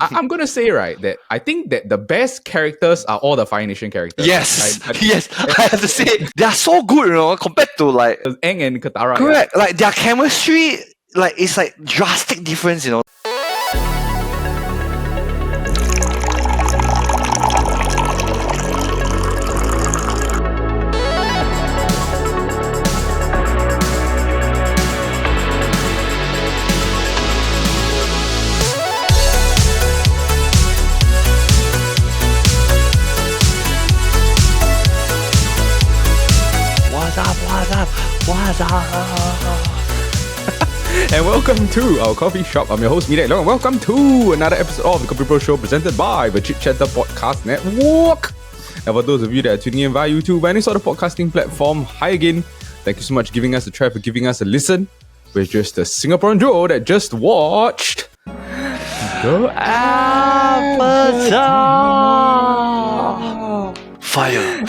I'm gonna say right that I think that the best characters are all the Fire Nation characters. Yes, yes. I have to say they are so good, compared to like Aang and Katara. correct. Yeah. Like their chemistry, like it's like drastic difference, What's up? And welcome to our coffee shop. I'm your host, Midek Long, and welcome to another episode of the KopiBros show presented by the Chit Podcast Network. And for those of you that are tuning in via YouTube or any sort of podcasting platform, hi again. Thank you so much for giving us a try, for giving us a listen. We're just a Singaporean duo that just watched the Avatar. Fire.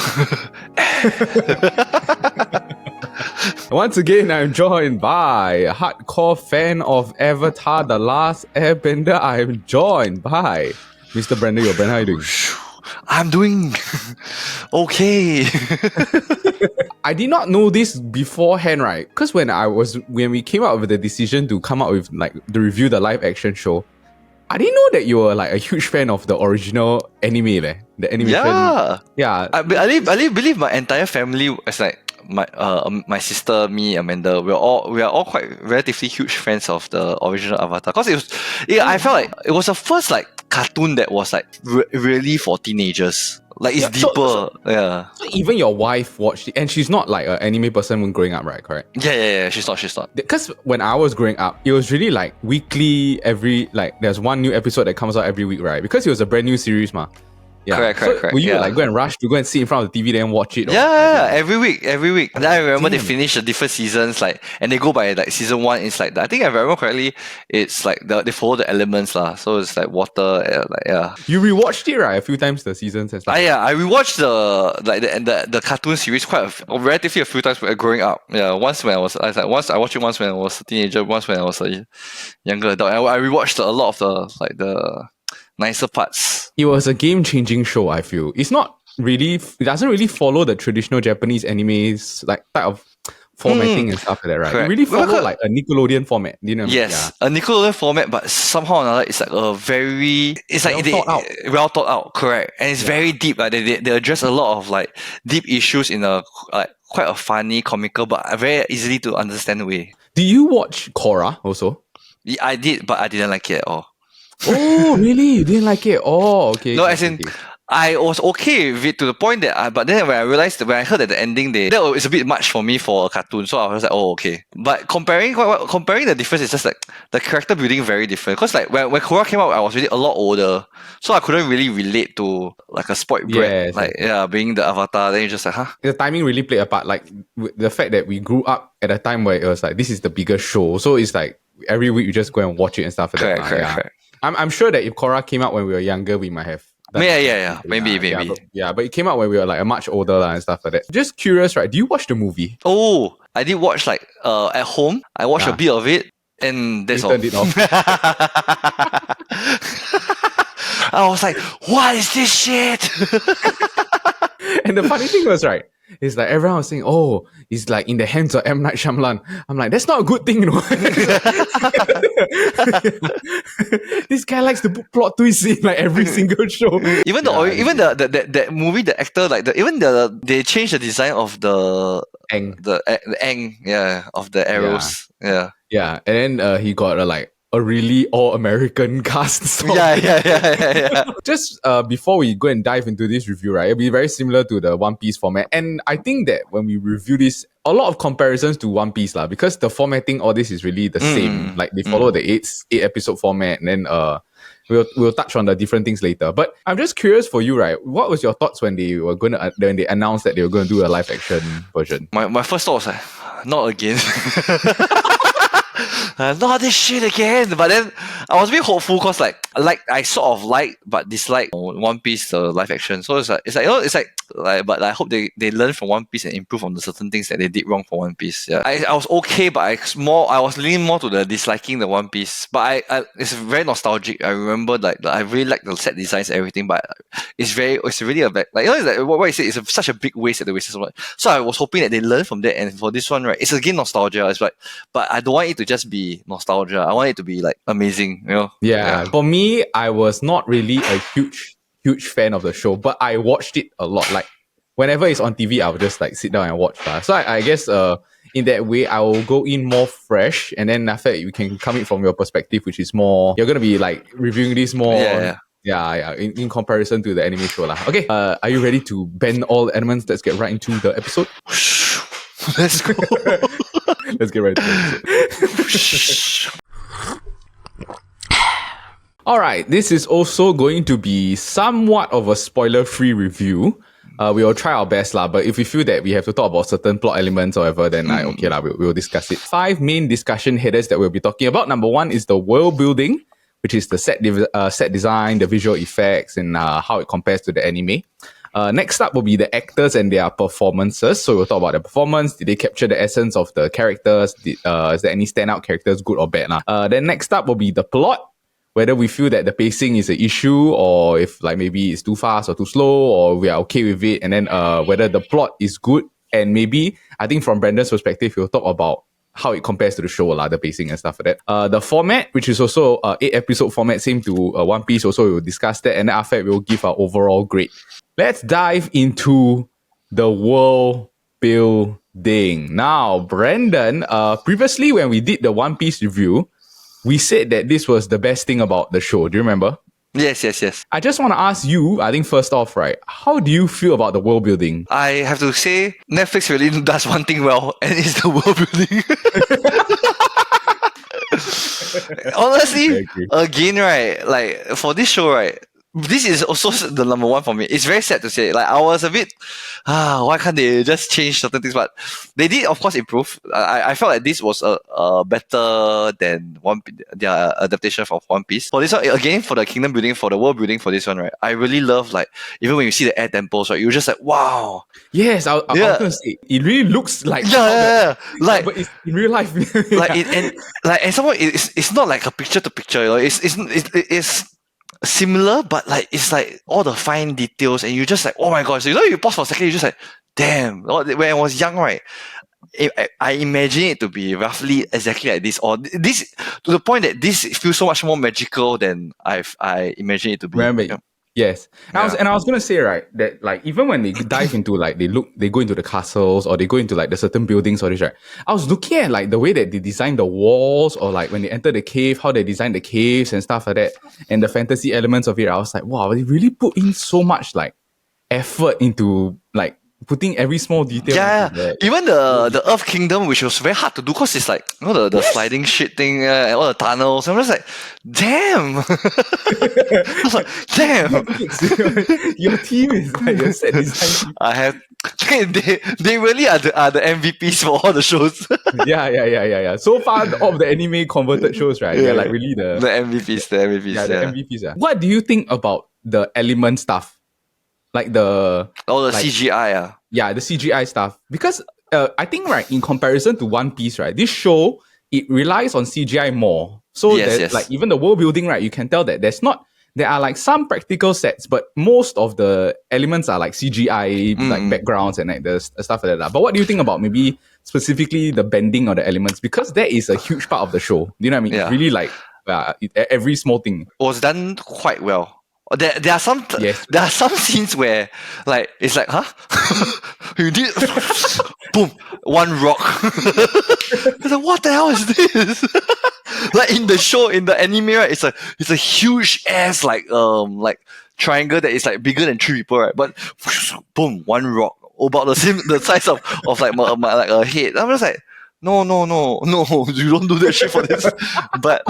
Once again, I'm joined by a hardcore fan of Avatar, The Last Airbender. I'm joined by Mr. Brandon. Brandon, how are you doing? I'm doing okay. I did not know this beforehand, right? Because when we came up with the decision to come up with to review the live action show, I didn't know that you were like a huge fan of the original anime, the animation. Yeah. I believe my entire family is like my sister, me, Amanda. We are all quite relatively huge fans of the original Avatar because I felt like it was the first like cartoon that was like really for teenagers. Like it's deeper. So even your wife watched it, and she's not like an anime person when growing up, right? Correct? Yeah. She's not. Because when I was growing up, it was really like weekly. There's one new episode that comes out every week, right? Because it was a brand new series, ma. Yeah. Correct. Will you go and rush to go and sit in front of the TV then watch it? Every week. Then I remember they finish the different seasons, and they go by like season 1. It's like I think if I remember correctly, it's like they follow the elements lah. So it's like water, You rewatched it, right? A few times the seasons and stuff. I rewatched the cartoon series relatively a few times growing up. Yeah, once I watched it once when I was a teenager, once when I was a younger adult. I rewatched a lot of the nicer parts. It was a game-changing show, I feel. It doesn't really follow the traditional Japanese animes type of formatting and stuff like that, right? Correct. It really followed like a Nickelodeon format, you know? Yes, a Nickelodeon format, but somehow or another, it's like a very well thought out, correct, and it's very deep. Like they address a lot of like deep issues in a quite a funny, comical, but a very easily to understand way. Do you watch Korra also? Yeah, I did, but I didn't like it at all. Oh, really? You didn't like it? Oh, okay. No, as in, I was okay with it to the point that but then when I heard that the ending, that was a bit much for me for a cartoon, so I was like, oh, okay. But comparing the difference is just like the character building very different. Because like when Korra came out, I was really a lot older, so I couldn't really relate to like a spoiled brat, being the Avatar. Then you just like, huh? The timing really played a part. Like the fact that we grew up at a time where it was like this is the biggest show, so it's like every week you just go and watch it and stuff like that. Correct. I'm sure that if Korra came out when we were younger, we might have. Maybe. But it came out when we were like a much older and stuff like that. Just curious, right? Do you watch the movie? Oh, I did watch at home. I watched a bit of it, and that's all. Turned it off. I was like, what is this shit? And the funny thing was, right, it's like everyone was saying, oh, it's like in the hands of M. Night Shyamalan. I'm like, that's not a good thing, This guy likes to put plot twists in like every single show. Even that movie, the actor, they changed the design of the Aang. The Aang, of the arrows. Yeah. And then he got a really all-American cast. So Yeah. Just before we go and dive into this review, right, it'll be very similar to the One Piece format. And I think that when we review this, a lot of comparisons to One Piece because the formatting, all this is really the same. Like they follow the 8-episode format, and then we'll touch on the different things later. But I'm just curious for you, right? What was your thoughts when they announced that they were going to do a live action version? My first thought was like, not again. Not this shit again. But then I was a bit hopeful because I sort of like but dislike One Piece the live action. So it's like but I hope they learn from One Piece and improve on the certain things that they did wrong for One Piece. Yeah, I was okay, but I was leaning more to the disliking the One Piece. But I it's very nostalgic. I remember I really like the set designs and everything, but it's really a bad, it's like what you say, it's such a big waste that they wasted so much. So I was hoping that they learn from that, and for this one, right, it's again nostalgia. It's like, but I don't want it to just be nostalgia. I want it to be like amazing, you know? Yeah. For me, I was not really a huge fan of the show, but I watched it a lot. Like whenever it's on TV, I'll just like sit down and watch. So I guess in that way, I will go in more fresh, and then after that, you can come in from your perspective, which is more, you're gonna be like reviewing this more. In comparison to the anime show lah. Okay, are you ready to bend all elements? Let's get right into the episode. Let's go. Let's get right into the episode. Alright, this is also going to be somewhat of a spoiler-free review. We will try our best lah, but if we feel that we have to talk about certain plot elements or whatever, then okay lah, we'll discuss it. 5 main discussion headers that we'll be talking about. Number 1 is the world building, which is the set design, the visual effects, and how it compares to the anime. Next up will be the actors and their performances. So we'll talk about the performance. Did they capture the essence of the characters? Is there any standout characters, good or bad? Then next up will be the plot. Whether we feel that the pacing is an issue, or if like maybe it's too fast or too slow, or we are okay with it. And then whether the plot is good. And maybe, I think from Brandon's perspective, we'll talk about how it compares to the show, the pacing and stuff like that. The format, which is also 8-episode format, same to One Piece, also we'll discuss that. And then after that, we'll give our overall grade. Let's dive into the world building. Now, Brandon, previously when we did the One Piece review, we said that this was the best thing about the show. Do you remember? Yes. I just want to ask you, I think first off, right, how do you feel about the world building? I have to say, Netflix really does one thing well, and it's the world building. Honestly, again, right, like for this show, right, this is also the number 1 for me. It's very sad to say. Like I was a bit, why can't they just change certain things? But they did, of course, improve. I felt like this was a better than their adaptation of One Piece. For this one, again, for the kingdom building, for the world building, for this one, right, I really love like even when you see the air temples, right, you're just like, wow. Yes, I was gonna say it really looks like like, but it's in real life. And someone it's not like a picture to picture. You know? It's similar, but like it's like all the fine details, and you just like, oh my god! So you pause for a second, you just like, damn. When I was young, right, I imagine it to be roughly exactly like this, or this to the point that this feels so much more magical than I imagine it to be. Remember, yes. And I was gonna say, right, that like even when they dive into like they go into the castles or they go into like the certain buildings or this, right, I was looking at like the way that they design the walls, or like when they enter the cave, how they design the caves and stuff like that, and the fantasy elements of it. I was like, wow, they really put in so much like effort into like putting every small detail. Yeah, even the Earth Kingdom, which was very hard to do because it's like, you know, the sliding shit thing and all the tunnels. I'm just like, damn. I was like, damn. Your team is like your set design. I have. They really are the MVPs for all the shows. Yeah. So far, of the anime converted shows, right? They're like really the MVPs. The MVPs. Yeah. What do you think about the element stuff? Like the CGI. Yeah, the CGI stuff. Because I think, right, in comparison to One Piece, right, this show, it relies on CGI more. So like even the world building, right, you can tell that there are like some practical sets, but most of the elements are like CGI, like backgrounds and like the stuff like that. But what do you think about maybe specifically the bending of the elements? Because that is a huge part of the show. You know what I mean? Yeah. It's really like every small thing was done quite well. There are some scenes where like it's like, huh? You did boom, one rock. It's like, what the hell is this? Like in the show, in the anime, right, it's a huge ass like triangle that is like bigger than 3 people, right? But boom, one rock about the size of like like a head. I'm just like, no, you don't do that shit for this. but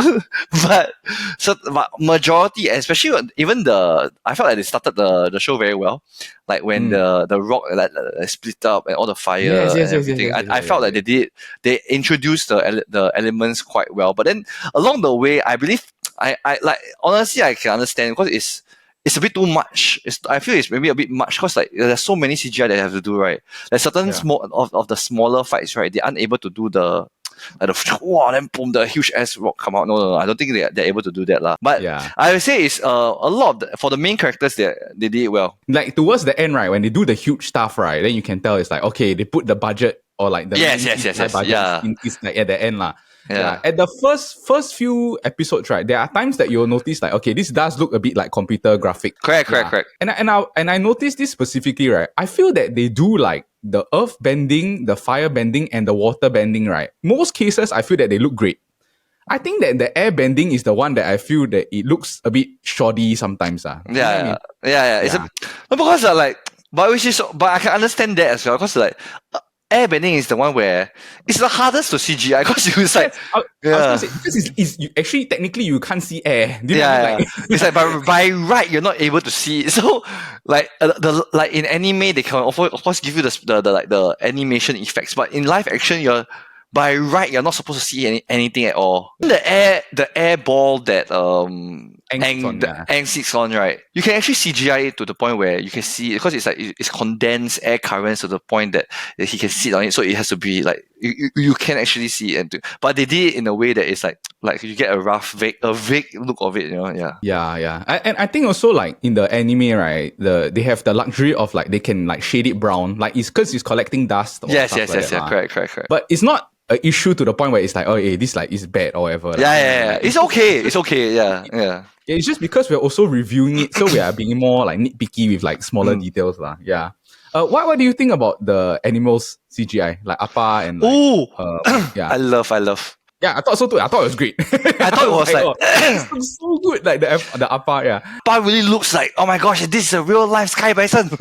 majority, especially even I felt like they started the show very well. Like when the rock like split up and all the fire and everything. I felt like they introduced the elements quite well. But then along the way, I believe I like honestly I can understand because it's a bit too much. I feel it's maybe a bit much because like there's so many CGI they have to do, right? There's certain small of the smaller fights, right? They're unable to do the like the wow, then boom, the huge ass rock come out. No, I don't think they're able to do that lah. But I would say it's a lot of for the main characters they did it well. Like towards the end, right, when they do the huge stuff, right, then you can tell it's like okay, they put the budget or like the yes, budget is like at the end lah. Yeah. At the first few episodes, right, there are times that you'll notice like, okay, this does look a bit like computer graphic. Correct. And I noticed this specifically, right? I feel that they do like the earth bending, the fire bending, and the water bending, right? Most cases, I feel that they look great. I think that the air bending is the one that I feel that it looks a bit shoddy sometimes. Yeah. Because but I can understand that as well because like airbending is the one where it's the hardest to CGI because it's like I was gonna say, because actually technically you can't see air. It's like by right you're not able to see it. So like like in anime they can of course give you the animation effects, but in live action by right you're not supposed to see anything at all. The air ball that Aang sits on, right? You can actually CGI it to the point where you can see it because it's like it's condensed air currents to the point that he can sit on it. So it has to be like you can actually see it. But they did it in a way that it's like you get a vague look of it, you know? Yeah. And I think also like in the anime, right? They have the luxury of like they can like shade it brown, like it's because it's collecting dust. Yes. Correct. But it's not an issue to the point where it's like, oh, hey, this like is bad or whatever. Yeah. It's okay. Yeah. It's just because we're also reviewing it, so we are being more like nitpicky with like smaller details lah. Yeah. What do you think about the animals CGI like APPA and like, I love. Yeah, I thought so too. I thought it was great. I thought it was like it's so good. Like the APPA, yeah. APPA really looks like, oh my gosh, this is a real life sky bison. In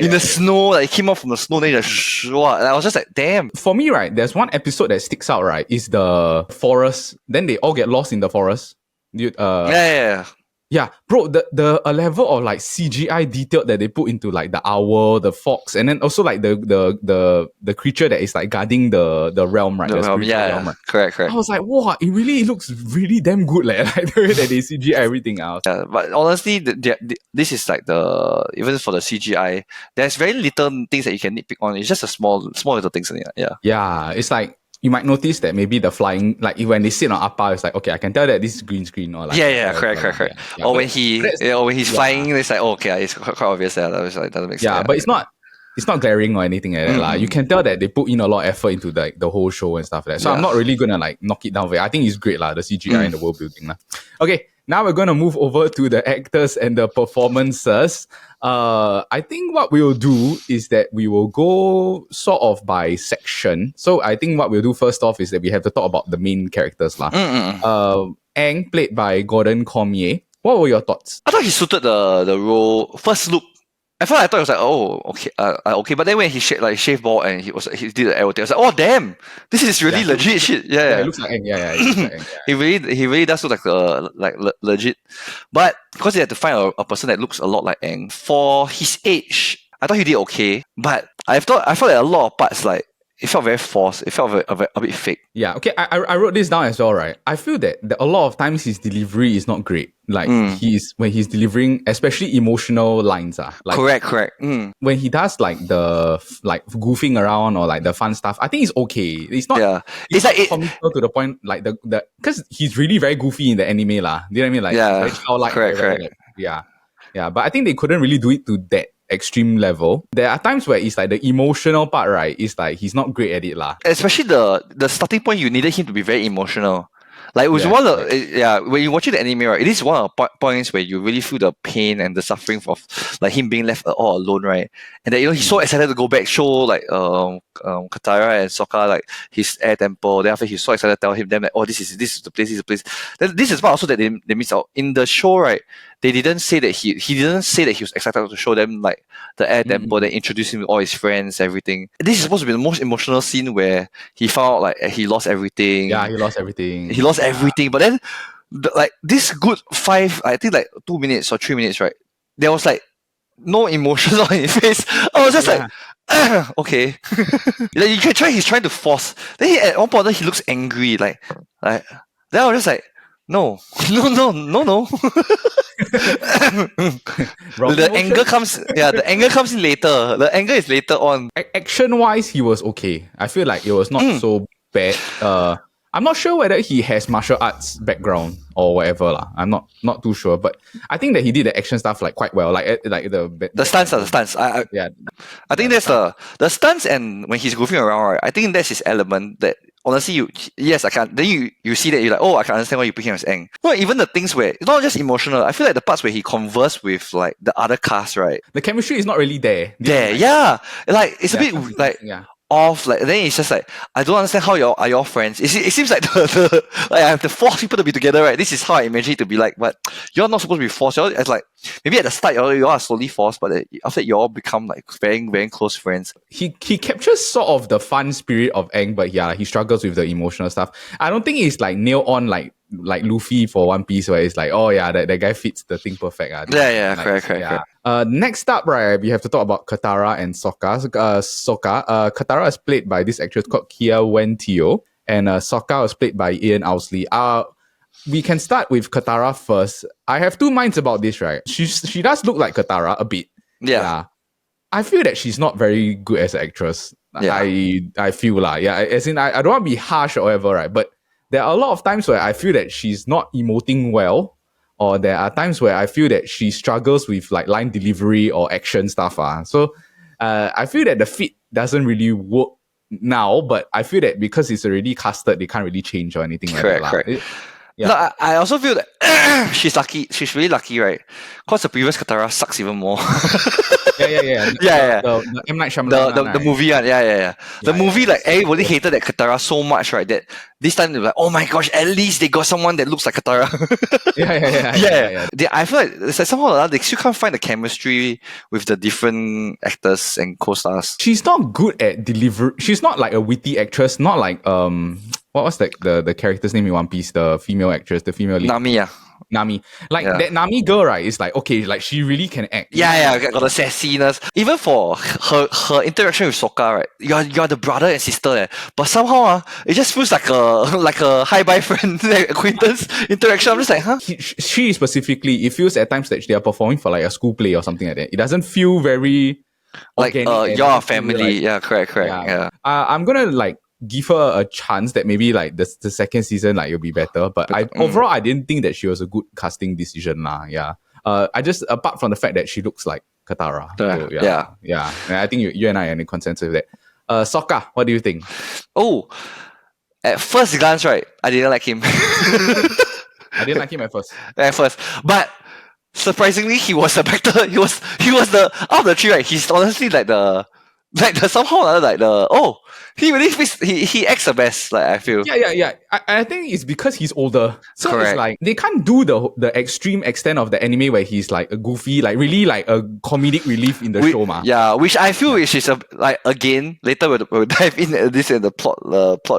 the snow, like he came out from the snow, then just and I was just like, damn. For me, right, there's one episode that sticks out, right? Is the forest. Then they all get lost in the forest. Yeah, bro, the level of like CGI detail that they put into like the owl, the fox, and then also like the creature that is like guarding the realm, right? The realm, realm, right? Correct. I was like, wow, it looks really damn good, like the way that they CGI everything else. Yeah, but honestly, this is like even for the CGI, there's very little things that you can nitpick on. It's just a small little things. Yeah, it's like you might notice that maybe the flying, like when they sit on APPA, it's like, okay, I can tell that this is green screen or like correct. Or when he's flying, it's like, okay, it's quite obvious that doesn't make sense. Yeah, but it's not glaring or anything like that. You can tell that they put in a lot of effort into like the whole show and stuff like that. So I'm not really gonna like knock it down. I think it's great, the CGI and the world building. Okay, now we're gonna move over to the actors and the performances. I think what we'll do is that we will go sort of by section. So I think what we'll do first off is that we have to talk about the main characters. Aang, played by Gordon Cormier. What were your thoughts? I thought he suited the role. First look, at first I thought it was like, oh, okay, okay. But then when he shaved bald and he did the arrow thing, I was like, oh damn, this is really legit shit. Yeah, it looks like Aang. Yeah, it looks like Aang, he really does look like legit. But because they had to find a person that looks a lot like Aang for his age, I thought he did okay. But I felt that a lot of parts like it felt very forced. It felt a bit fake. Yeah, okay. I wrote this down as well, right? I feel that a lot of times his delivery is not great. Like when he's delivering, especially emotional lines. Like, correct. When he does like the goofing around or like the fun stuff, I think it's okay. It's not. Yeah. It's like comical to the point like the because he's really very goofy in the anime lah. Do you know what I mean? Like very childlike. Correct. Like, yeah. But I think they couldn't really do it to that extreme level. There are times where it's like the emotional part, right? It's like he's not great at it lah. Especially the starting point, you needed him to be very emotional. Like it was one of when you watch the anime, right? It is one of the points where you really feel the pain and the suffering of like him being left all alone, right? And then he's so excited to go back, show like Katara and Sokka like his air temple. Then after he's so excited to tell them like, oh, this is the place. Then this is part also that they miss out in the show, right? They didn't say that he didn't say that he was excited to show them like the air temple. They introduced him to all his friends, everything. This is supposed to be the most emotional scene where he found out like he lost everything. Yeah, he lost everything. But then like this good 2 minutes or 3 minutes, right? There was like no emotion on his face. I was just like, okay. Like you can try. He's trying to force. Then at one point he looks angry, like. Then I was just like, No. No. The anger comes in later. The anger is later on. Action wise, he was okay. I feel like it was not so bad. I'm not sure whether he has martial arts background or whatever lah. I'm not too sure, but I think that he did the action stuff like quite well. Like the stunts. I think that's the stunts, and when he's goofing around, right? I think that's his element. That honestly, I can't. Then you see that you're like, oh, I can understand why you put him as Aang. No, even the things where it's not just emotional. I feel like the parts where he converse with like the other cast, right? The chemistry is not really there. Yeah. Like it's a bit like. Yeah. Off, like then it's just like I don't understand how y'all are friends. It seems like the like I have to force people to be together, right? This is how I imagine it to be like, but you're not supposed to be forced. You're it's like maybe at the start you are slowly forced, but after that you all become like very very close friends. He captures sort of the fun spirit of Aang, but yeah, he struggles with the emotional stuff. I don't think he's like nailed on like Luffy for One Piece, where it's like, oh yeah, that guy fits the thing perfect. Correct. Next up, right, we have to talk about Katara and Sokka. Katara is played by this actress called Kia Wentio, and Sokka was played by Ian Owsley. We can start with Katara first. I have two minds about this, right? She does look like Katara a bit. Yeah. I feel that she's not very good as an actress. Yeah. I feel like, as in I don't want to be harsh or whatever, right? But there are a lot of times where I feel that she's not emoting well, or there are times where I feel that she struggles with like line delivery or action stuff. So I feel that the fit doesn't really work now, but I feel that because it's already casted, they can't really change or anything like that. Correct. Yeah. No, I also feel that she's lucky. She's really lucky, right? Because the previous Katara sucks even more. Yeah. The M. Night Shyamalan the movie, The movie, like everybody hated that Katara so much, right? That this time they're like, oh my gosh, at least they got someone that looks like Katara. I feel like it's like somehow they still can't find the chemistry with the different actors and co-stars. She's not good at delivery. She's not like a witty actress. Not like what was the character's name in One Piece? The female actress, the female lead. Nami. That Nami girl, right, is like, okay, like she really can act. Yeah, got the sassiness. Even for her interaction with Sokka, right? You're the brother and sister, but somehow it just feels like a hi-bye friend acquaintance interaction. I'm just like, huh? She specifically, it feels at times that they are performing for like a school play or something like that. It doesn't feel very like you're a family. Like, correct. Yeah. I'm gonna like give her a chance that maybe like the second season like it'll be better, but overall I didn't think that she was a good casting decision lah. I just, apart from the fact that she looks like Katara, and I think you and I are in consensus with that. Sokka, what do you think? At first glance, right, I didn't like him. I didn't like him at first, but surprisingly he was a better he was the out of the three, right, he's honestly like the somehow like the he really fits, he acts the best, like I feel. Yeah. I think it's because he's older. So correct. It's like they can't do the extreme extent of the anime where he's like a goofy, like really like a comedic relief in the show, ma. Yeah, which I feel which is like again later we'll dive in this in the plot,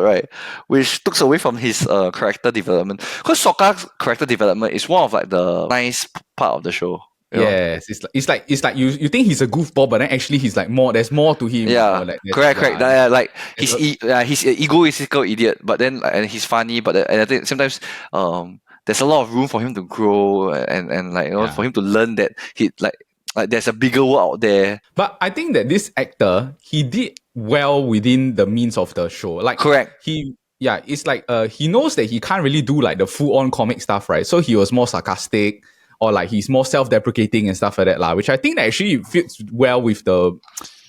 right? Which takes away from his character development. Because Sokka's character development is one of like the nice part of the show. Yes, it's like you think he's a goofball, but then actually he's like more. There's more to him. Yeah, correct. Like he's an egoistical idiot, but then and he's funny, but and I think sometimes there's a lot of room for him to grow and like for him to learn that he like there's a bigger world out there. But I think that this actor, he did well within the means of the show. Like correct. It's like he knows that he can't really do like the full on comic stuff, right? So he was more sarcastic. Or like he's more self-deprecating and stuff like that, which I think that actually fits well with the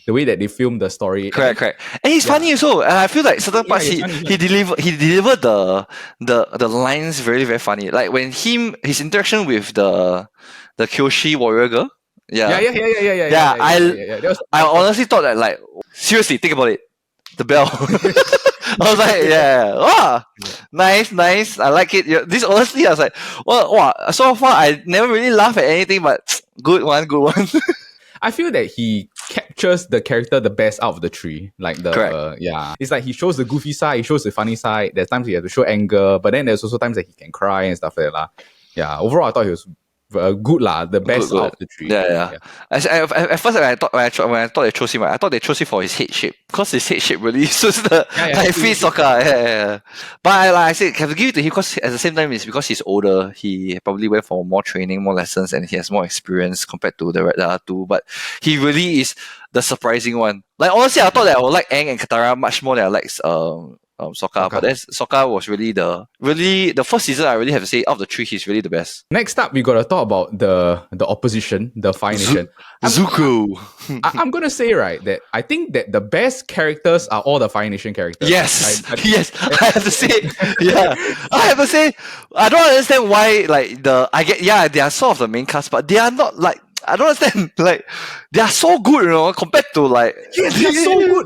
way that they film the story. Correct. And he's funny also. And I feel like certain parts he delivered the lines very, very funny. Like when his interaction with the Kyoshi warrior girl. Yeah. I honestly thought that, like, seriously, think about it. The bell. I was like, nice. I like it. This honestly, I was like, so far I never really laughed at anything, but good one. I feel that he captures the character the best out of the three. Like it's like he shows the goofy side, he shows the funny side. There's times he has to show anger, but then there's also times that he can cry and stuff like that. Yeah, overall I thought he was good lah, the best Good. out of the three. Yeah. At first, when I thought they chose him, I thought they chose him for his head shape because his head shape really suits the like fit Sokka. Yeah. But like I said, have to give it to him because at the same time, it's because he's older. He probably went for more training, more lessons, and he has more experience compared to the other two. But he really is the surprising one. Like honestly, I thought that I would like Aang and Katara much more than I like Sokka. But then Sokka was really the first season. I really have to say, out of the three, he's really the best. Next up, we gotta talk about the opposition, the Fire Nation. Zuko. I'm gonna say right that I think that the best characters are all the Fire Nation characters. Yes, yes. I have to say, I have to say, I don't understand why they are sort of the main cast, but they are not like. I don't understand. Like, they are so good, compared to like. Yeah, they are so good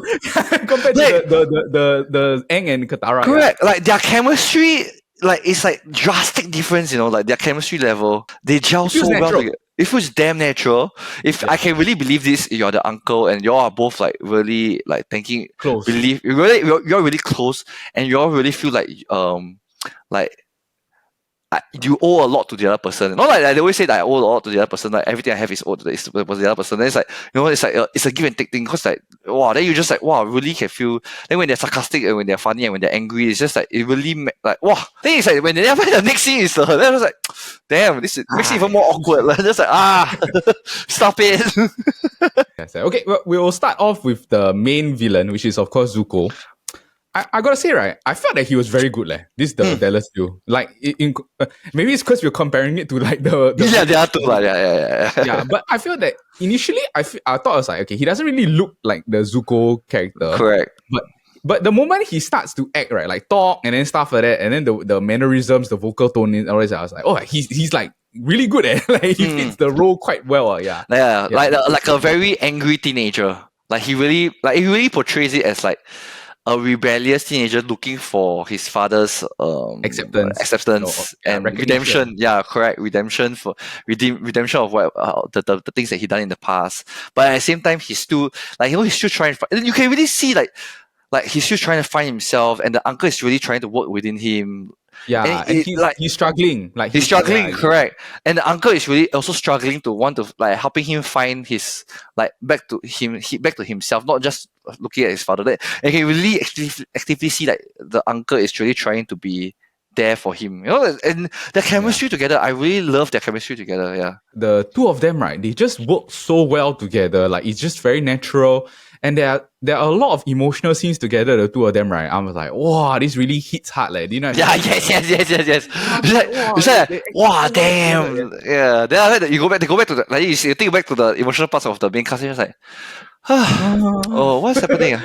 compared to the Aang and Katara. Correct. Yeah. Like their chemistry, like it's like drastic difference. Like their chemistry level, they gel so well together. It feels damn natural. I can really believe this, you're the uncle, and you all are both like really like thinking close. You're really close, and you all really feel like you owe a lot to the other person. Not like they always say that I owe a lot to the other person. Like everything I have is owed to the other person. Then it's like it's a give and take thing. Because like then you just like really can feel. Then when they're sarcastic and when they're funny and when they're angry, it's just like it really like Then it's like when they have the next scene is then I was like, damn, this makes it even more awkward. Like, just like stop it. Yes, okay, well, we will start off with the main villain, which is of course Zuko. I gotta say, right, I felt that he was very good. This is the Dallas view. Like, maybe it's because we're comparing it to like the they are too. Yeah, but I feel that initially, I thought I was like, okay, he doesn't really look like the Zuko character. Correct. But the moment he starts to act, right, like talk and then stuff like that, and then the mannerisms, the vocal tone, and all this, I was like, oh, he's like really good at like he fits the role quite well. Like a very angry teenager. Like he really portrays it as like a rebellious teenager looking for his father's acceptance and redemption. Yeah, correct. Redemption of what the things that he done in the past. But at the same time, he's still he's still trying. And you can really see like he's still trying to find himself, and the uncle is really trying to work within him. Yeah, and he's struggling. Like he's struggling, correct. And the uncle is really also struggling to want to helping him find his back to himself, not just looking at his father. And you can really actively see the uncle is really trying to be there for him. And their chemistry together, I really love their chemistry together. Yeah. The two of them, right, they just work so well together. Like it's just very natural. And there are a lot of emotional scenes together, the two of them, right? I was like, wow, this really hits hard. Like, do you know? Yeah, yes. It's like, wow, damn. Yeah. Then you go back to the, you think back to the emotional parts of the main cast, and you're like, what's happening?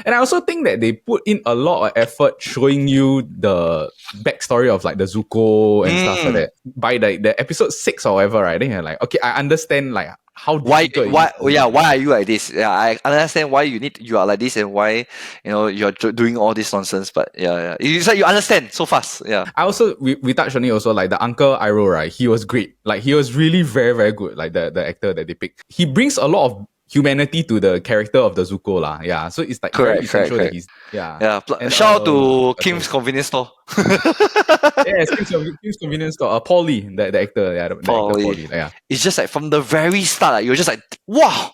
And I also think that they put in a lot of effort showing you the backstory of like the Zuko and stuff like that. By the episode 6 or whatever, right? Then you're like, okay, I understand like how why are you like this? Yeah, I understand why you are like this and why you're doing all this nonsense. But yeah, it's like you understand so fast. Yeah. I also we touched on it also, like the uncle Iroh, right? He was great. Like he was really very, very good. Like the actor that they picked, he brings a lot of humanity to the character of the Zuko lah. Yeah, so it's like correct. that he's And shout out to Kim's Convenience Store. Yes, Kim's Convenience Store. Paul Lee, the actor. Yeah, Paul Lee. Yeah. It's just like from the very start, you're just like, wow,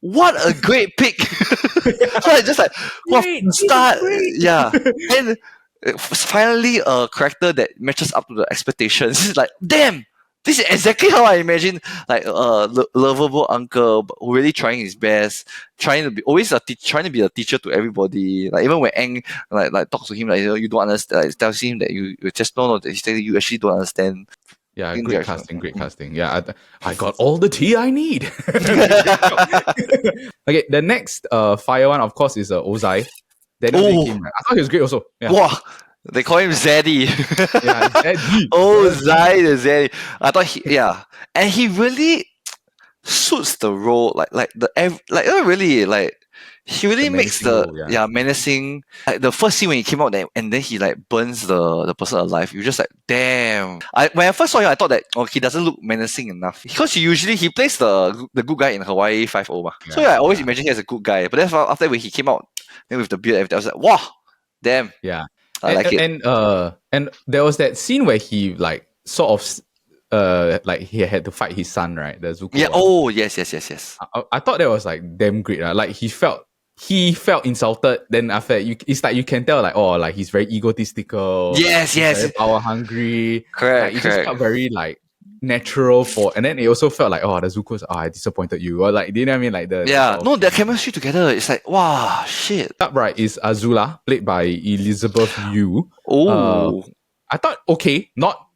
what a great pick. So just like, what start? Yeah, and finally a character that matches up to the expectations. It's like, damn. This is exactly how I imagine like a lovable uncle who really trying his best, trying to be always trying to be a teacher to everybody. Like even when Aang like talks to him, like you don't understand, like, tells him that you just that you actually don't understand. Yeah, great casting. Yeah, I got all the tea I need. Okay, the next fire one, of course, is Ozai. I thought he was great also. Yeah. Wow. They call him Zaddy. Yeah, Zaddy. Zai the Zaddy. I thought and he really suits the role. He really makes the menacing. Like the first scene when he came out there, and then he burns the person alive. You're just like, damn. When I first saw him, I thought that he doesn't look menacing enough because he plays the good guy in Hawaii 5-0. So I always imagine he as a good guy. But then after when he came out, then with the beard, everything, I was like, wow, damn. Yeah. I like it. And there was that scene where he sort of like he had to fight his son, right? The Zuko. Yeah. Oh, yes. I thought that was like damn great. Like he felt insulted. Then after that, it's like you can tell like, oh, like he's very egotistical. Yes. He's very power hungry. Like Correct. it just felt very like natural and then it also felt like, oh, the Zuko's, I disappointed you, or like, do you know what I mean? Like their chemistry together. It's like, wow, shit. Top right is Azula, played by Elizabeth Yu. Oh, I thought okay, not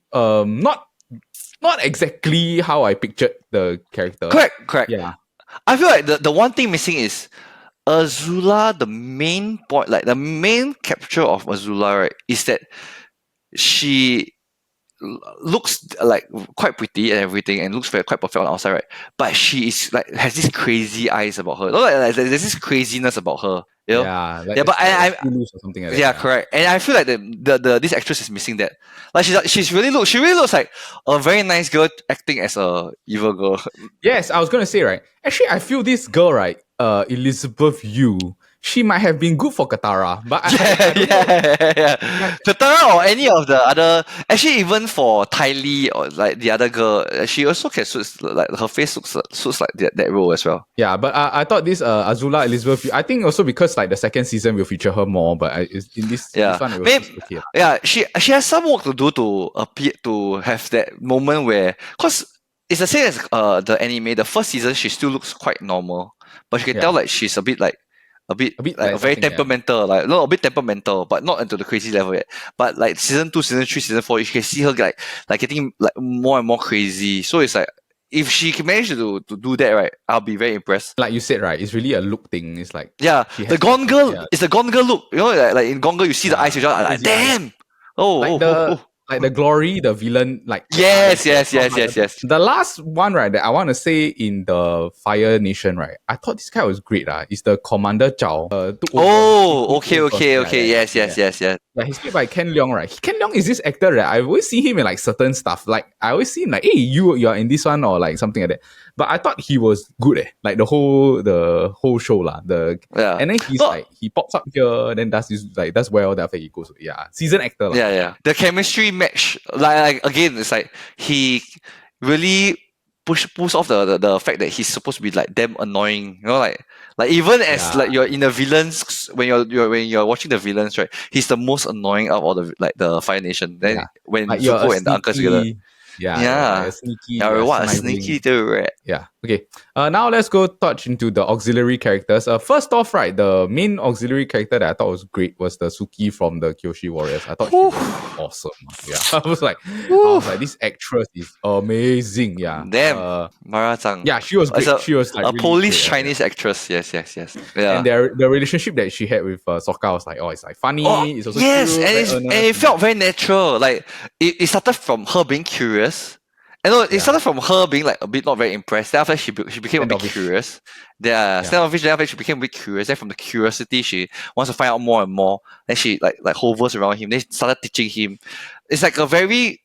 exactly how I pictured the character. correct. Yeah. I feel like the one thing missing is Azula. The main point, like the main capture of Azula, right, is that she looks like quite pretty and everything, and looks quite perfect on the outside, right? But she is like has this crazy eyes about her. Like, there's this craziness about her. You know? Yeah, like but I or something like that. yeah, correct. And I feel like the this actress is missing that. Like she really looks like a very nice girl acting as a evil girl. Yes, I was gonna say, right. Actually, I feel this girl, right, Elizabeth Yu, she might have been good for Katara, but I don't know. Katara or any of the other, actually even for Ty Lee or like the other girl, she also can suits like her face suits like that role as well. Yeah, but I thought this Azula Elizabeth Yu, I think also because like the second season will feature her more, but in this one it was just okay. Yeah, she has some work to do to appear to have that moment where, because it's the same as the anime. The first season she still looks quite normal, but you can tell like she's a bit like very temperamental, like no, a bit temperamental, but not into the crazy level yet. But like season 2, season 3, season 4, you can see her like getting like more and more crazy. So it's like if she can manage to do that, right, I'll be very impressed. Like you said, right, it's really a look thing. It's like the Gone Girl. It's the Gone Girl look. You know, like in Gone Girl, you see the eyes, you're just like, damn. Like the Glory, the villain, like yes. The last one, right, that I want to say in the Fire Nation, right, I thought this guy was great. Is the Commander Zhao. Okay. Yes. Yeah, he's played by Ken Leong, right? Ken Leong is this actor, right? I always see him in like certain stuff. Like I always see him like, hey, you're in this one or like something like that. But I thought he was good, like the whole show lah. And then he's like he pops up here, then does well. Then after he goes, seasoned actor lah. Yeah. The chemistry match, like again, it's like he really pulls off the fact that he's supposed to be like damn annoying. You know, like even as like you're in the villains, when you're watching the villains, right, he's the most annoying out of all the Fire Nation. Then when like Zuko and the uncle together. Sneaky. What a sneaky dude, right? Yeah. Okay. Now let's go touch into the auxiliary characters. First off, right, the main auxiliary character that I thought was great was the Suki from the Kyoshi Warriors. I thought she was awesome. Yeah. I was like, this actress is amazing. Yeah. Damn. Mara Zhang. Yeah, she was great. She was like a really Polish great, Chinese actress. Yes. Yeah. And the relationship that she had with Sokka was like, it's like funny. It's also cute, and it felt very natural. Like it started from her being curious. And it started from her being like a bit not very impressed. Then after she became a bit curious. Standoffish. Then after she became a bit curious. Then from the curiosity, she wants to find out more and more. Then she like hovers around him. Then she started teaching him. It's like a very,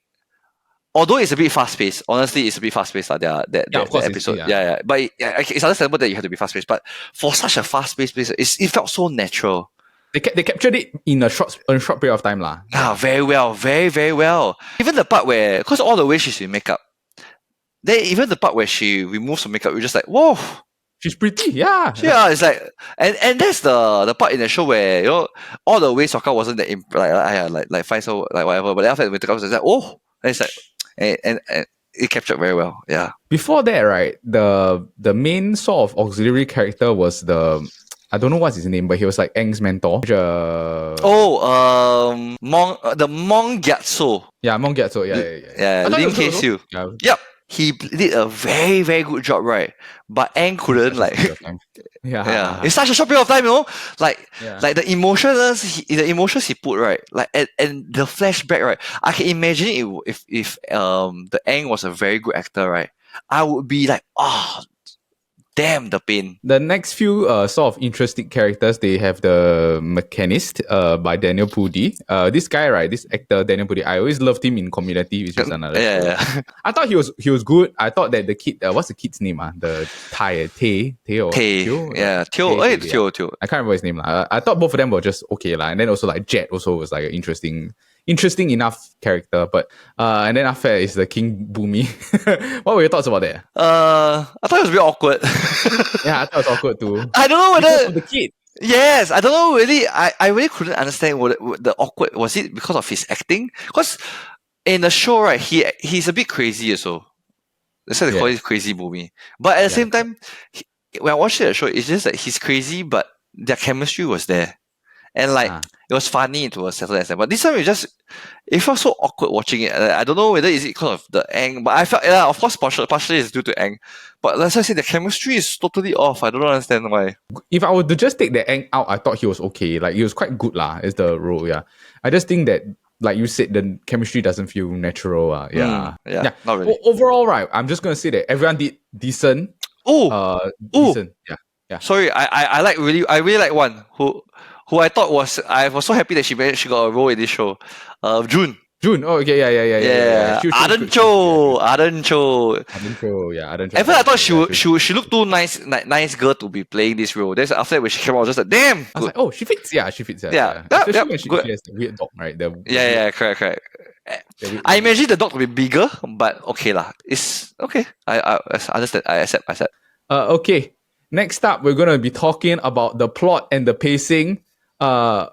although it's a bit fast paced. Honestly, it's a bit fast paced. That episode. But it's understandable that you have to be fast paced. But for such a fast paced place, it felt so natural. They captured it in a short period of time lah. Very well, very very well. Even the part where, because all the way she's in makeup, then even the part where she removes her makeup, you're just like, whoa, she's pretty. Yeah, it's like, and that's the part in the show where, you know, all the way Sokka wasn't that like fine, so like whatever. But then after the makeup was like, and it's like, and it captured very well. Yeah. Before that, right, the main sort of auxiliary character was I don't know what's his name, but he was like Aang's mentor. The Mong Gyatso. Yeah, Mong Gyatso. Yeah. Lim K-Siu. Yep. He did a very, very good job, right? But Aang couldn't It's such a short period of time, you know? Like the emotions he put, right? Like and the flashback, right? I can imagine it if the Aang was a very good actor, right? I would be like, damn the pain. The next few sort of interesting characters, they have the Mechanist by Daniel Pudi. This guy, right, this actor Daniel Pudi, I always loved him in Community, which is another show. I thought he was good. I thought that the kid, what's the kid's name? The Tay. Teo. Teo. I can't remember his name. I thought both of them were just okay. And then also like Jet also was like an interesting interesting enough character. But and then after that is the King Boomy. What were your thoughts about that? I thought it was a bit awkward. Yeah, I thought it was awkward too. I don't know Because whether. of the kid. Yes, I don't know really. I really couldn't understand what the awkward was. It because of his acting? Because in the show, right, he's a bit crazy also. That's why they call it crazy movie. But at the same time, when I watched the show, it's just that he's crazy, but their chemistry was there. And like it was funny to a certain extent. But this time it felt so awkward watching it. I don't know whether is it because of the Aang, but I felt of course partially it's due to Aang. But let's just say the chemistry is totally off. I don't understand why. If I were to just take the Aang out, I thought he was okay. Like he was quite good lah as the role. Yeah, I just think that like you said, the chemistry doesn't feel natural. Yeah, not really. Overall, right, I'm just gonna say that everyone did decent. Decent. Yeah. Sorry, I really like one who I thought I was so happy that she got a role in this show. June. Oh, okay, yeah. Aden Cho. Yeah. At first, I thought she looked too nice girl to be playing this role. Then after that, when she came out, I was just like, damn. I was like, oh, she fits. Yeah, she fits. Yeah. Especially when she has the weird dog, right? Correct. I imagine the dog to be bigger, but okay lah. It's okay. I understand. I accept. Okay. Next up, we're gonna be talking about the plot and the pacing. I'm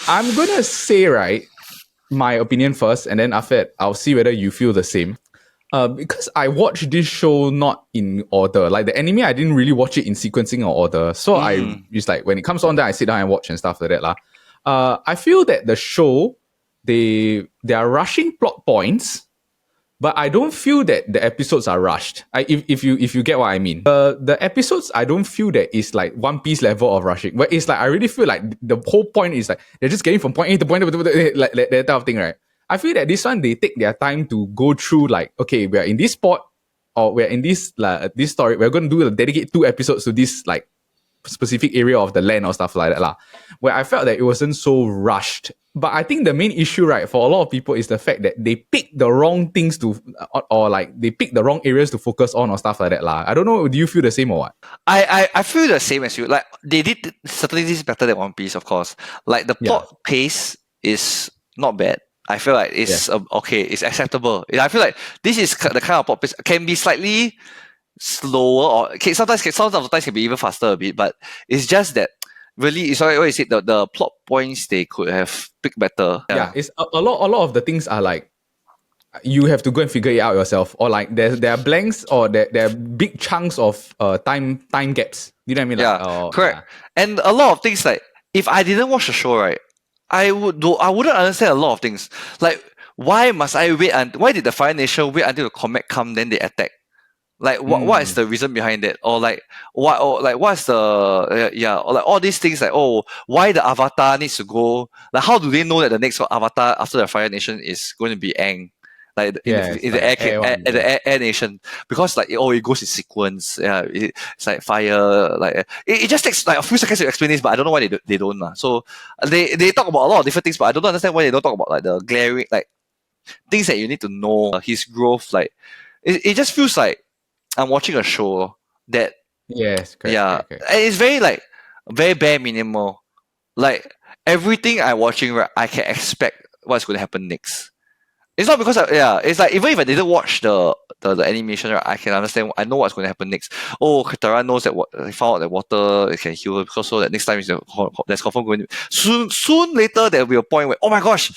gonna say, right, my opinion first, and then after that, I'll see whether you feel the same. Because I watched this show not in order. Like the anime, I didn't really watch it in sequencing or order. So it's like when it comes on, then I sit down and watch and stuff like that lah. I feel that the show they are rushing plot points, but I don't feel that the episodes are rushed. If you get what I mean. The episodes, I don't feel that it's like One Piece level of rushing. But it's like I really feel like the whole point is like they're just getting from point A to point B, like that type of thing, right? I feel that this one they take their time to go through like, okay, we're in this spot or we're in this this story. We're going to dedicate 2 episodes to this like specific area of the land or stuff like that lah. Where I felt that it wasn't so rushed. But I think the main issue, right, for a lot of people is the fact that they pick the wrong things to, or like they pick the wrong areas to focus on or stuff like that lah. I don't know. Do you feel the same or what? I feel the same as you. Like they did certainly this better than One Piece, of course. Like the plot pace is not bad. I feel like it's okay. It's acceptable. I feel like this is the kind of plot pace can be slightly slower or sometimes can be even faster a bit. But it's just that really, it's like what you said. The plot points they could have picked better. Yeah, it's a lot of the things are like you have to go and figure it out yourself, or like there are blanks or there are big chunks of time gaps. You know what I mean? Like, correct. Yeah. And a lot of things like if I didn't watch the show, right, I wouldn't understand a lot of things. Like why must I wait? Why did the Fire Nation wait until the comet come then they attack? Like what is the reason behind it? Or like what? Or like what's the or like all these things like why the Avatar needs to go? Like how do they know that the next Avatar after the Fire Nation is going to be Aang? Like in the air nation, because like it goes in sequence. Yeah, it's like fire. Like it just takes like a few seconds to explain this, but I don't know why they don't. So they talk about a lot of different things, but I don't understand why they don't talk about like the glaring like things that you need to know. His growth, like it just feels like I'm watching a show that correct. And it's very bare minimal. Like everything I'm watching, right, I can expect what's going to happen next. It's not because it's like even if I didn't watch the animation, right, I can understand. I know what's going to happen next. Katara knows that he found out that water can heal her, because so that next time there's confirmed going to soon later there will be a point where oh my gosh,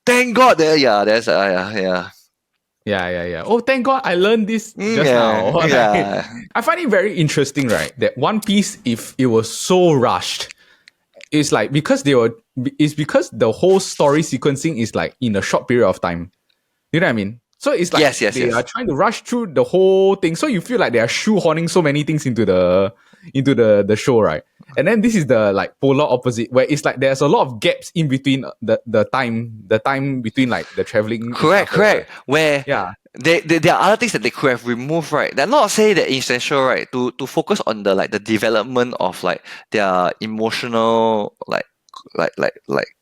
thank God there's Yeah. Oh, thank God I learned this just now. Yeah. I find it very interesting, right? That One Piece, if it was so rushed, it's like because the whole story sequencing is like in a short period of time. You know what I mean? So it's like they are trying to rush through the whole thing. So you feel like they are shoehorning so many things into the show, right? And then this is the like polar opposite, where it's like there's a lot of gaps in between the time between like the traveling. Correct. Where there are other things that they could have removed, right? They're not saying that essential, right? To focus on the like the development of like their emotional like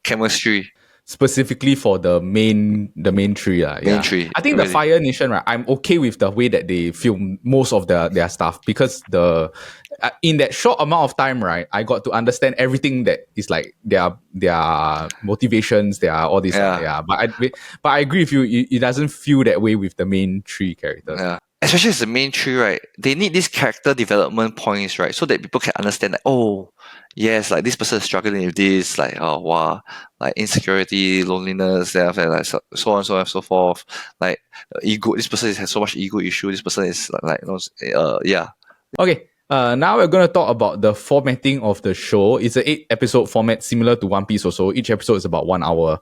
chemistry. specifically for the main tree. Main tree, I think really. the Fire Nation, right? I'm okay with the way that they film most of their stuff because in that short amount of time, right, I got to understand everything that is like their motivations, their all this. Yeah. But I agree with you. It doesn't feel that way with the main three characters. Yeah. Especially as the main tree, right? They need these character development points, right? So that people can understand that, oh, yes, like this person is struggling with this, like, oh, wow, like insecurity, loneliness, then after that, like so on, so on, and so forth. Like, ego, this person has so much ego issue, this person is yeah. Okay, now we're going to talk about the formatting of the show. It's an 8-episode format similar to One Piece also. Each episode is about 1 hour.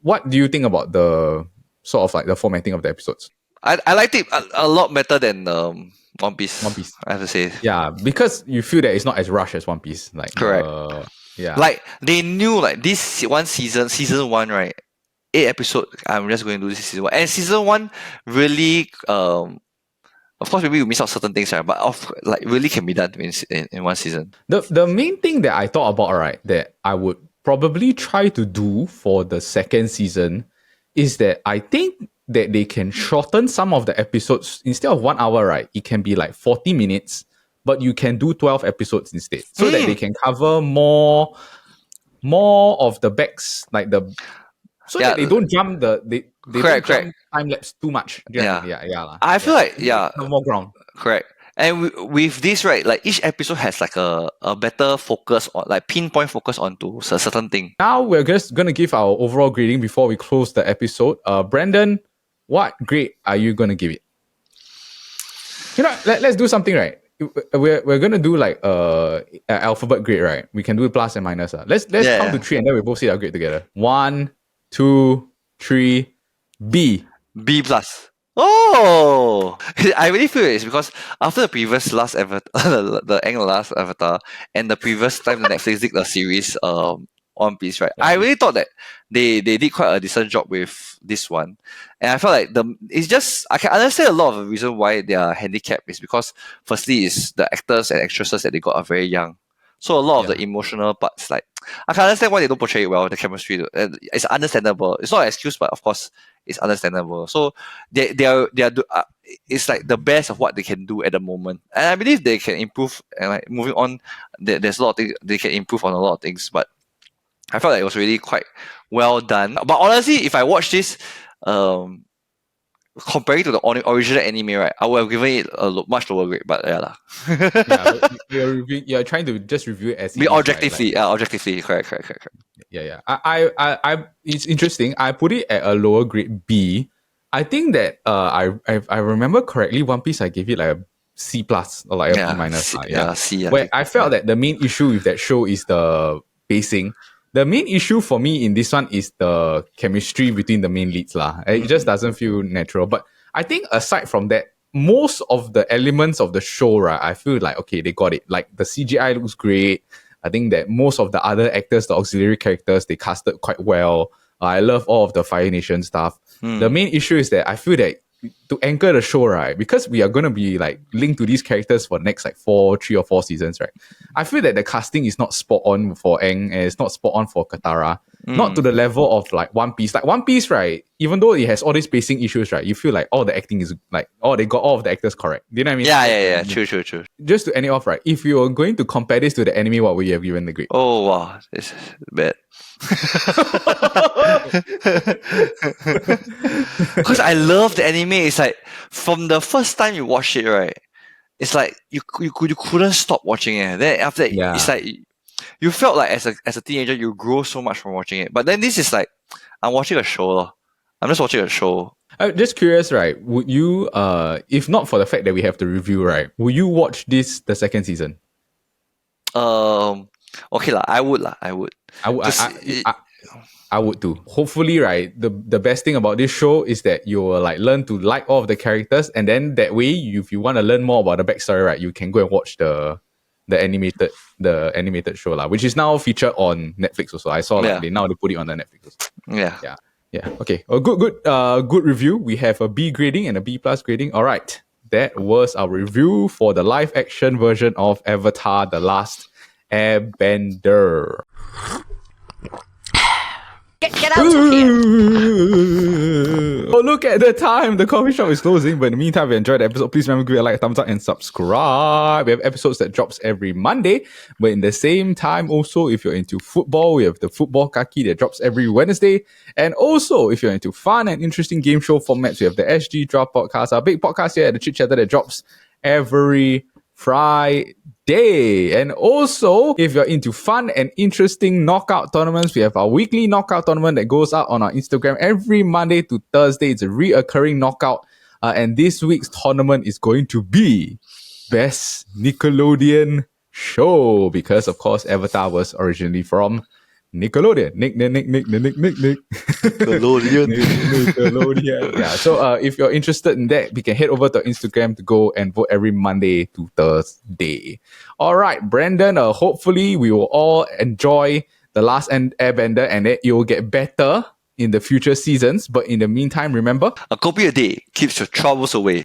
What do you think about the sort of like the formatting of the episodes? I liked it a lot better than One Piece. One Piece. I have to say. Yeah, because you feel that it's not as rushed as One Piece. Like Correct. Yeah. Like they knew like this one season 1, right? 8 episode. I'm just going to do this season 1. And season 1 really of course maybe you miss out certain things, right? But really can be done in one season. The main thing that I thought about, right, that I would probably try to do for the second season is that I think that they can shorten some of the episodes. Instead of 1 hour, right, it can be like 40 minutes, but you can do 12 episodes instead. So that they can cover more of the backs, like that they don't jump they don't jump time lapse too much. I feel like have more ground. Correct. And with this, right, like each episode has like a better focus on, like pinpoint focus onto a certain thing. Now we're just gonna give our overall grading before we close the episode. Brandon, what grade are you gonna give it? You know, let's do something, right? We're gonna do like an alphabet grade, right? We can do plus and minus. Let's count to 3 and then we both see our grade together. 1, 2, 3, B. B plus. Oh, I really feel it's because after the previous Last Avatar, the Aang Last Avatar, and the previous time the Netflix did the series One Piece, right? I really thought that they did quite a decent job with this one, and I felt like it's just I can understand a lot of the reason why they are handicapped is because firstly is the actors and actresses that they got are very young, so a lot of the emotional parts, like I can understand why they don't portray it well. The chemistry, it's understandable. It's not an excuse, but of course it's understandable. So they are it's like the best of what they can do at the moment, and I believe they can improve. And like moving on, there's a lot of things they can improve on a lot of things, but I felt like it was really quite well done. But honestly, if I watch this, comparing to the original anime, right, I would have given it a much lower grade. But you're trying to just review it as objectively, right? Objectively, correct. Yeah. I it's interesting. I put it at a lower grade B. I think that I remember correctly, One Piece I gave it like a C plus or like a B minus. C. Where I felt that the main issue with that show is the pacing. The main issue for me in this one is the chemistry between the main leads. It just doesn't feel natural. But I think aside from that, most of the elements of the show, right, I feel like, okay, they got it. Like the CGI looks great. I think that most of the other actors, the auxiliary characters, they casted quite well. I love all of the Fire Nation stuff. The main issue is that I feel that to anchor the show, right, because we are going to be like linked to these characters for next like 3 or 4 seasons, right, I feel that the casting is not spot on for Aang and it's not spot on for Katara. Not to the level of like One Piece. Like One Piece, right, even though it has all these pacing issues, right, you feel like all the acting is like, they got all of the actors correct. Do you know what I mean? Yeah. True. Just to end it off, right, if you were going to compare this to the anime, what would you have given the grade? Oh, wow. This is bad. Because I love the anime. It's like from the first time you watch it, right, it's like you couldn't stop watching it. Then after that, it's like you felt like as a teenager you grow so much from watching it. But then this is like I'm watching a show. I'm just watching a show. I'm just curious, right? Would you, if not for the fact that we have to review, right, would you watch the second season? Okay I would. I would too. Hopefully, right, the best thing about this show is that you will like learn to like all of the characters, and then that way, if you want to learn more about the backstory, right, you can go and watch the animated show, which is now featured on Netflix also. I saw they put it on the Netflix also. Yeah. Okay. A good review. We have a B grading and a B plus grading. All right. That was our review for the live action version of Avatar: The Last Airbender. Get out of here. Oh, look at the time. The coffee shop is closing. But in the meantime, if you enjoyed the episode, please remember to give it a like, thumbs up, and subscribe. We have episodes that drops every Monday. But in the same time, also, if you're into football, we have the Football Kaki that drops every Wednesday. And also, if you're into fun and interesting game show formats, we have the SG Draft Podcast, our big podcast here at the Chit Chatter that drops every Friday. And also, if you're into fun and interesting knockout tournaments, we have our weekly knockout tournament that goes out on our Instagram every Monday to Thursday. It's a reoccurring knockout. And this week's tournament is going to be Best Nickelodeon Show, because, of course, Avatar was originally from Nickelodeon. Nick. Nickelodeon. Yeah. So if you're interested in that, we can head over to Instagram to go and vote every Monday to Thursday. All right, Brandon. Hopefully we will all enjoy The Last Airbender and it will get better in the future seasons. But in the meantime, remember, A kopi a day keeps your troubles away.